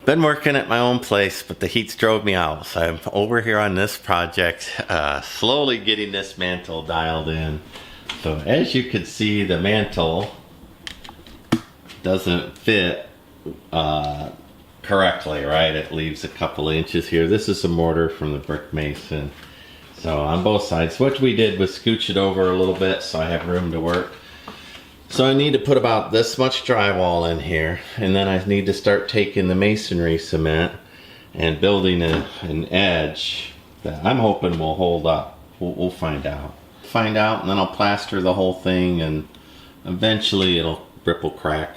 Been working at my own place, but the heat's drove me out. So I'm over here on this project, slowly getting this mantle dialed in. So as you can see, the mantle doesn't fit correctly, right? It leaves a couple inches here. This is a mortar from the brick mason. So on both sides, what we did was scooch it over a little bit so I have room to work. So I need to put about this much drywall in here, and then I need to start taking the masonry cement and building an edge that I'm hoping will hold up. We'll find out. And then I'll plaster the whole thing, and eventually it'll ripple crack.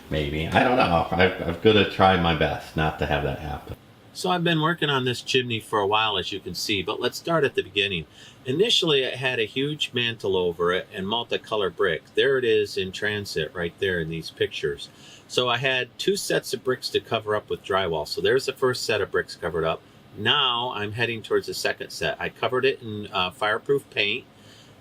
Maybe. I don't know. I've got to try my best not to have that happen. So I've been working on this chimney for a while, as you can see, but let's start at the beginning. Initially, it had a huge mantle over it and multicolored brick. There it is in transit right there in these pictures. So I had 2 sets of bricks to cover up with drywall. So there's the first set of bricks covered up. Now I'm heading towards the second set. I covered it in fireproof paint.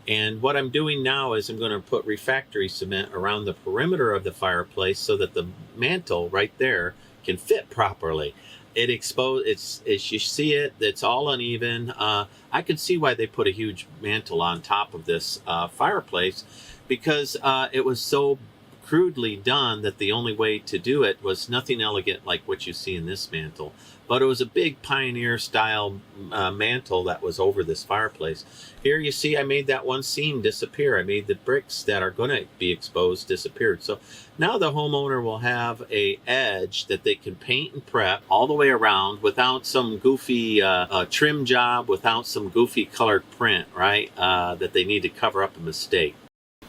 And what I'm doing now is I'm going to put refractory cement around the perimeter of the fireplace so that the mantle right there can fit properly. It exposed, as you see it, it's all uneven. I can see why they put a huge mantle on top of this fireplace, because it was so crudely done that the only way to do it was nothing elegant like what you see in this mantle. But it was a big pioneer style mantle that was over this fireplace. Here you see I made that one seam disappear. I made the bricks that are going to be exposed disappeared. So now the homeowner will have a edge that they can paint and prep all the way around without some goofy trim job, without some goofy colored print, right? That they need to cover up a mistake.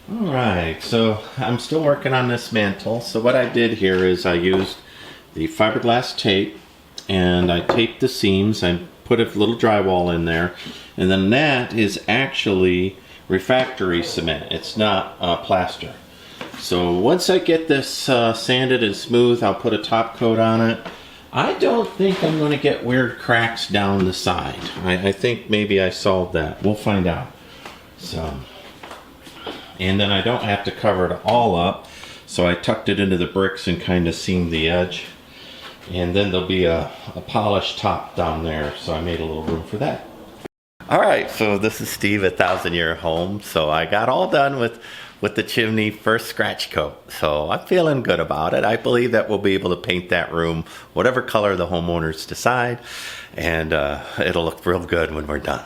Alright, so I'm still working on this mantle. So what I did here is I used the fiberglass tape, and I taped the seams. I put a little drywall in there, and then that is actually refractory cement. It's not plaster. So once I get this sanded and smooth, I'll put a top coat on it. I don't think I'm going to get weird cracks down the side. I think maybe I solved that. We'll find out. So, and then I don't have to cover it all up, so I tucked it into the bricks and kind of seamed the edge. And then there'll be a polished top down there, so I made a little room for that. Alright, so this is Steve at 1000 Year Home. So I got all done with the chimney first scratch coat. So I'm feeling good about it. I believe that we'll be able to paint that room whatever color the homeowners decide, and it'll look real good when we're done.